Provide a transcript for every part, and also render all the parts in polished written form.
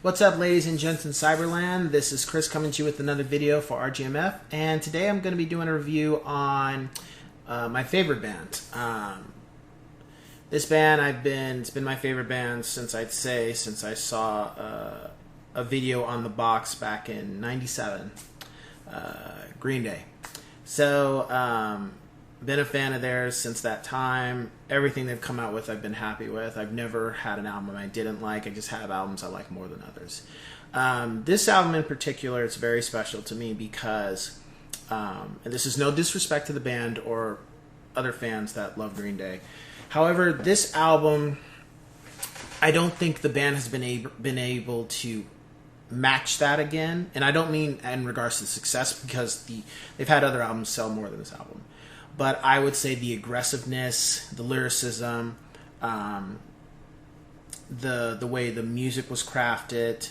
What's up, ladies and gents in Cyberland? This is Chris coming to you with another video for RGMF, and today I'm going to be doing a review on my favorite band. This band it's been my favorite band since I saw a video on the box back in '97, Green Day. So, been a fan of theirs since that time. Everything they've come out with I've been happy with. I've never had an album I didn't like. I just have albums I like more than others. This album in particular, it's very special to me because, and this is no disrespect to the band or other fans that love Green Day. However, this album, I don't think the band has been able to match that again. And I don't mean in regards to success, because they've had other albums sell more than this album. But I would say the aggressiveness, the lyricism, the way the music was crafted,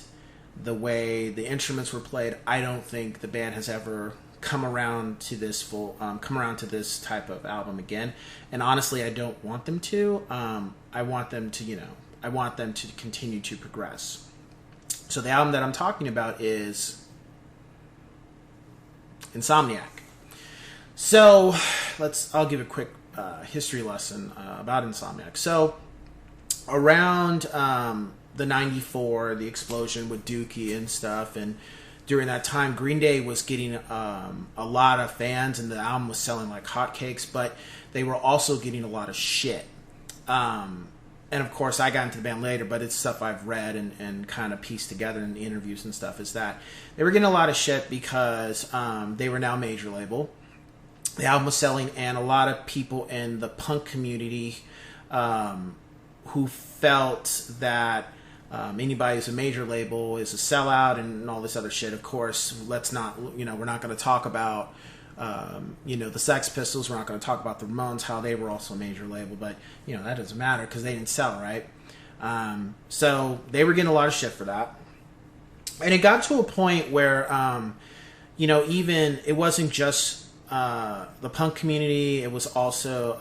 the way the instruments were played, I don't think the band has ever come around to this this type of album again. And honestly, I don't want them to. I want them to continue to progress. So the album that I'm talking about is Insomniac. So I'll give a quick history lesson about Insomniac. So around the '94, the explosion with Dookie and stuff, and during that time, Green Day was getting a lot of fans, and the album was selling like hotcakes, but they were also getting a lot of shit. And of course, I got into the band later, but it's stuff I've read and kind of pieced together in the interviews and stuff, is that they were getting a lot of shit because they were now major label. The album was selling, and a lot of people in the punk community who felt that anybody who's a major label is a sellout and all this other shit. Of course, we're not going to talk about, the Sex Pistols. We're not going to talk about the Ramones, how they were also a major label, but, that doesn't matter because they didn't sell, right? So they were getting a lot of shit for that. And it got to a point where, even it wasn't just the punk community, it was also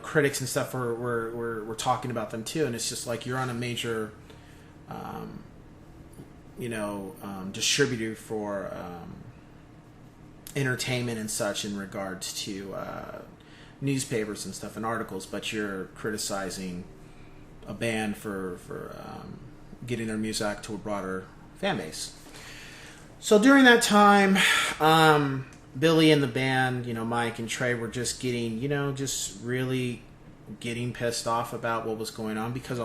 critics and stuff were talking about them too. And it's just like, you're on a major distributor for entertainment and such in regards to newspapers and stuff and articles, but you're criticizing a band for getting their music to a broader fan base. So during that time, Billy and the band, Mike and Trey, were just getting, just really getting pissed off about what was going on, because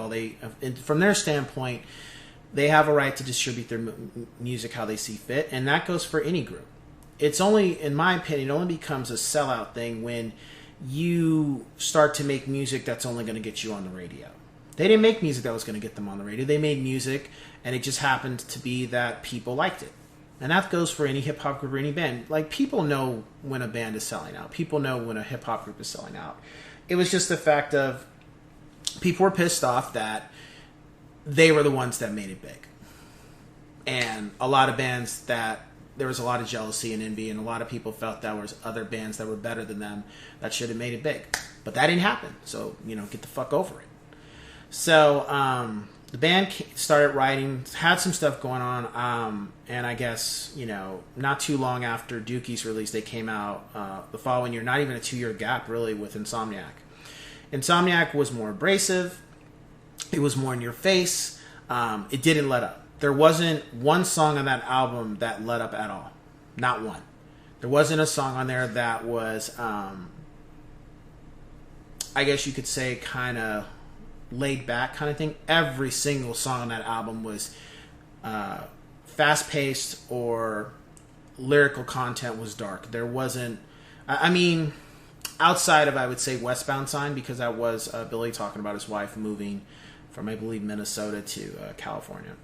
from their standpoint, they have a right to distribute their music how they see fit, and that goes for any group. It's only, in my opinion, it only becomes a sellout thing when you start to make music that's only going to get you on the radio. They didn't make music that was going to get them on the radio. They made music, and it just happened to be that people liked it. And that goes for any hip-hop group or any band. Like, people know when a band is selling out. People know when a hip-hop group is selling out. It was just the fact of people were pissed off that they were the ones that made it big. And a lot of bands there was a lot of jealousy and envy, and a lot of people felt there was other bands that were better than them that should have made it big. But that didn't happen. So, get the fuck over it. So, the band started writing, had some stuff going on, and I guess, not too long after Dookie's release, they came out the following year, not even a 2-year gap, really, with Insomniac. Insomniac was more abrasive. It was more in your face. It didn't let up. There wasn't one song on that album that let up at all. Not one. There wasn't a song on there that was, I guess you could say, kind of laid back kind of thing. Every single song on that album was fast paced, or lyrical content was dark. There wasn't, outside of, I would say, Westbound Sign, because that was Billy talking about his wife moving from, I believe, Minnesota to California.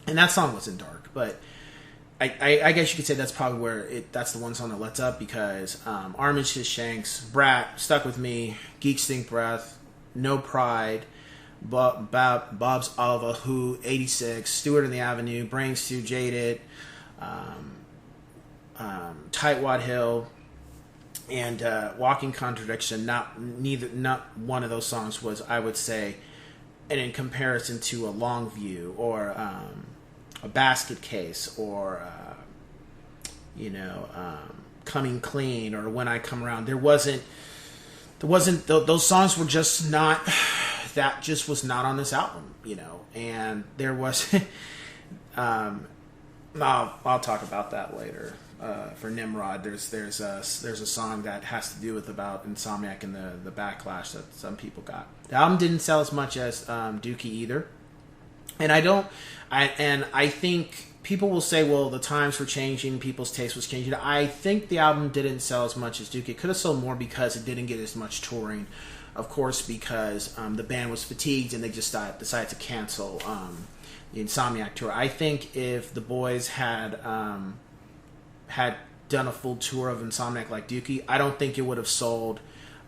And that song wasn't dark, but I guess you could say that's probably that's the one song that lets up, because Armatage, Shanks, Brat, Stuck With Me, Geek Stink Breath, No Pride, Bob's Oliver, Who, 86, Stewart in the Avenue, Brain Stew, Jaded, Tightwad Hill, and Walking Contradiction. Not one of those songs was, I would say, and in comparison to a Longview or a Basket Case or Coming Clean or When I Come Around, there wasn't those songs were just not, that just was not on this album, and there was I'll talk about that later. For Nimrod, there's a song that has to do with about Insomniac and the backlash that some people got. The album didn't sell as much as Dookie either, and I think people will say, well, the times were changing, people's taste was changing. I think the album didn't sell as much as Dookie. It could have sold more because it didn't get as much touring, of course, because the band was fatigued and they just decided to cancel the Insomniac tour. I think if the boys had done a full tour of Insomniac like Dookie, I don't think it would have sold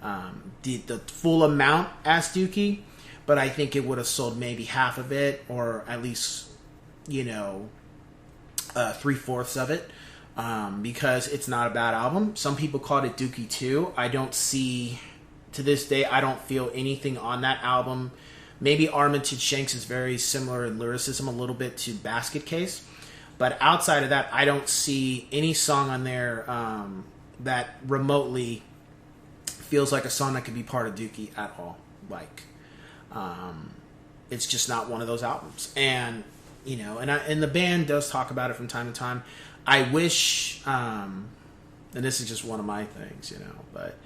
the full amount as Dookie, but I think it would have sold maybe half of it, or at least 3/4 of it, because it's not a bad album. Some people called it Dookie 2. To this day, I don't feel anything on that album. Maybe Armatage Shanks is very similar in lyricism a little bit to Basket Case. But outside of that, I don't see any song on there that remotely feels like a song that could be part of Dookie at all. It's just not one of those albums. And, and the band does talk about it from time to time. I wish, and this is just one of my things, but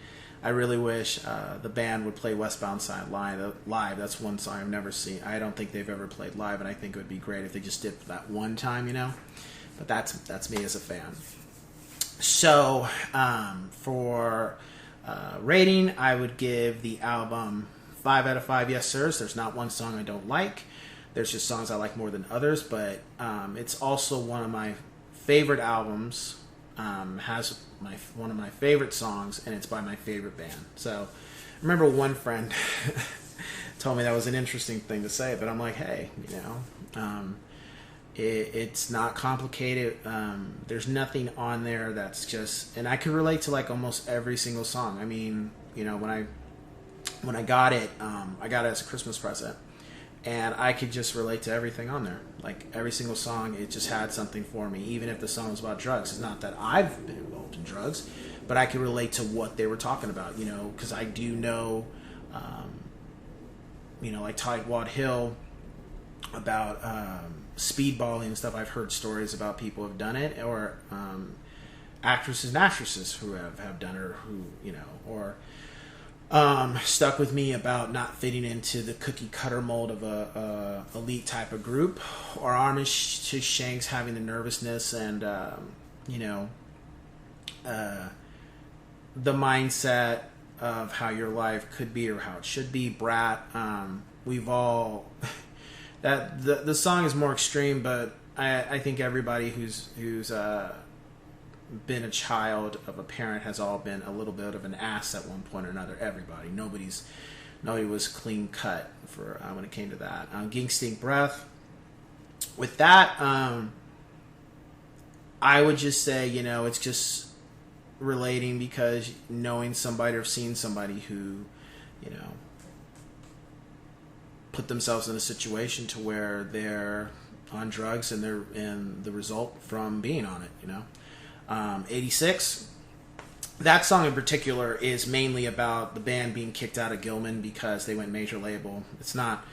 I really wish the band would play Westbound Side live. That's one song I've never seen. I don't think they've ever played live, and I think it would be great if they just did that one time, But that's me as a fan. So for rating, I would give the album 5 out of 5 yes sirs. There's not one song I don't like. There's just songs I like more than others, but it's also one of my favorite albums. Has one of my favorite songs, and it's by my favorite band. So I remember one friend told me that was an interesting thing to say, but I'm like, hey, it's not complicated. There's nothing on there that's just, and I could relate to like almost every single song. I mean, when I got it as a Christmas present, and I could just relate to everything on there. Like every single song, it just had something for me. Even if the song was about drugs, it's not that I've been involved in drugs, but I could relate to what they were talking about. Because I do know, like Tightwad Hill about speedballing and stuff. I've heard stories about people who have done it, or actresses and actresses who have done it, or who or stuck with me about not fitting into the cookie cutter mold of a elite type of group, or Armatage to Shanks having the nervousness and the mindset of how your life could be or how it should be. Brat, we've all that the song is more extreme, but I think everybody who's been a child of a parent has all been a little bit of an ass at one point or another. Everybody, nobody was clean cut for when it came to that. Ging Stink Breath. With that, I would just say it's just relating because knowing somebody or seeing somebody who put themselves in a situation to where they're on drugs and the result from being on it. 86. That song in particular is mainly about the band being kicked out of Gilman because they went major label. It's not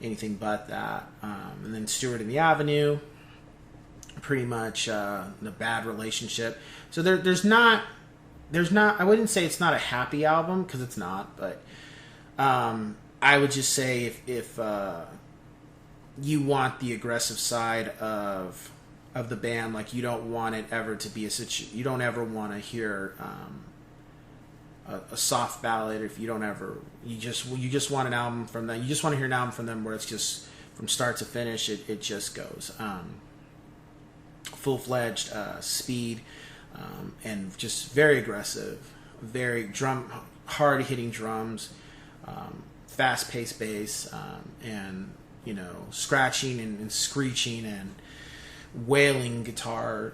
anything but that. And then Stewart in the Avenue, pretty much the bad relationship. So there's not. I wouldn't say it's not a happy album because it's not, but I would just say if you want the aggressive side of the band, like you don't want it ever to be you don't ever want to hear a soft ballad. If you don't ever, you just want an album from them. You just want to hear an album from them where it's just from start to finish. It just goes full-fledged speed and just very aggressive, very hard hitting drums, fast-paced bass, and scratching and screeching and wailing guitar.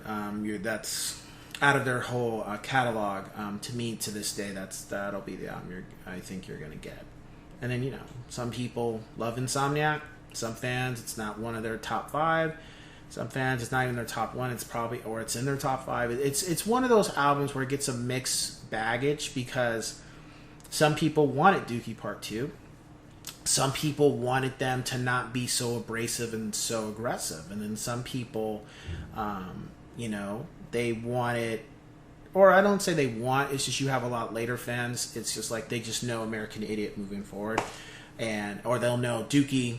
That's out of their whole catalog. To me, to this day, that'll be the album I think you're going to get. And then, some people love Insomniac. Some fans, it's not one of their top 5. Some fans, it's not even their top 1. It's probably, or it's in their top 5. It's one of those albums where it gets a mixed baggage, because some people wanted Dookie Part 2. Some people wanted them to not be so abrasive and so aggressive. And then some people, they wanted, or I don't say they want, it's just you have a lot later fans. It's just like they just know American Idiot moving forward. Or they'll know Dookie,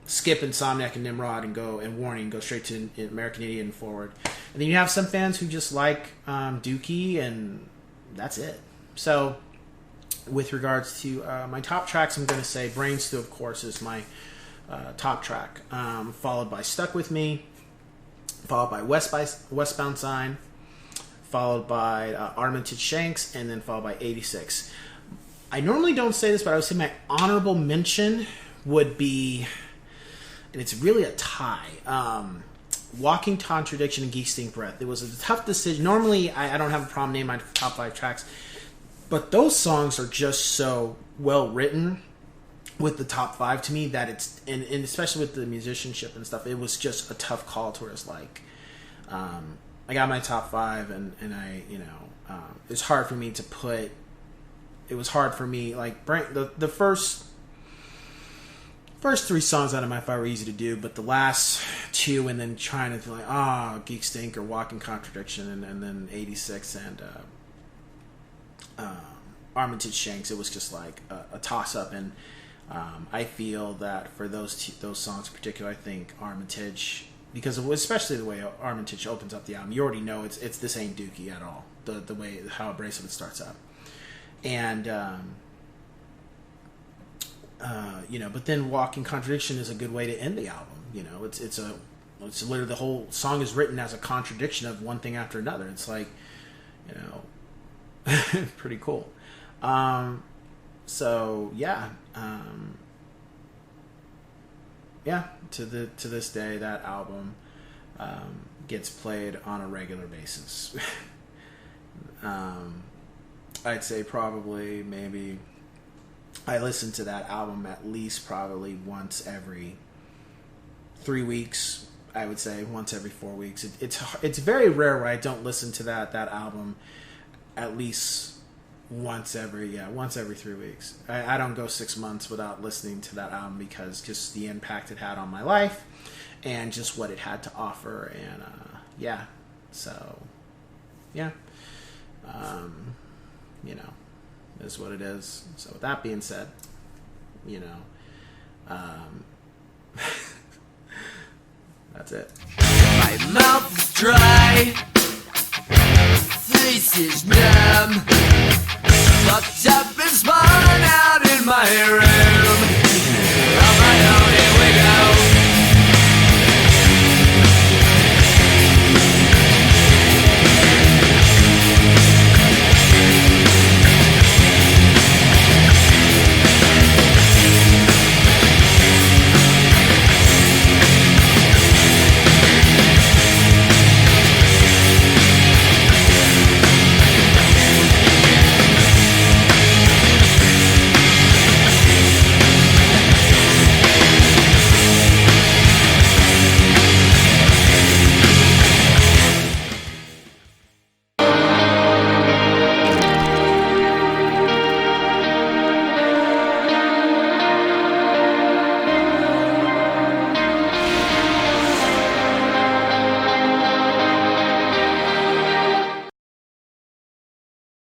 skip Insomniac and Nimrod and Warning, go straight to American Idiot and forward. And then you have some fans who just like Dookie, and that's it. So with regards to my top tracks, I'm going to say Brain Stew, of course, is my top track, followed by Stuck With Me, followed by Westbound Sign, followed by Armatage Shanks, and then followed by 86. I normally don't say this, but I would say my honorable mention would be, and it's really a tie, Walking Contradiction and Geek Stink Breath. It was a tough decision. Normally, I don't have a problem naming my top 5 tracks, but those songs are just so well written with the top 5 to me that it's, and especially with the musicianship and stuff, it was just a tough call to where it's like, I got my top 5, and I, it's hard for me to put, it was hard for me, like, the first 3 songs out of my 5 were easy to do, but the last 2, and then trying to like, Geek Stink or Walking Contradiction, and then 86 and Armatage Shanks, it was just like a toss-up. And I feel that for those songs in particular, I think Armatage, because especially the way Armatage opens up the album, you already know it's this ain't Dookie at all, the way, how abrasive it starts up. And but then Walking Contradiction is a good way to end the album. It's literally, the whole song is written as a contradiction of one thing after another. It's like, pretty cool. So yeah, to this day, that album gets played on a regular basis. I'd say probably maybe I listen to that album at least probably once every 3 weeks. I would say once every 4 weeks. It's very rare where I don't listen to that album at least once every 3 weeks. I don't go 6 months without listening to that album, because just the impact it had on my life and just what it had to offer. And is what it is. So with that being said, that's it. My mouth is dry, face is numb, fucked up and spun out in my head.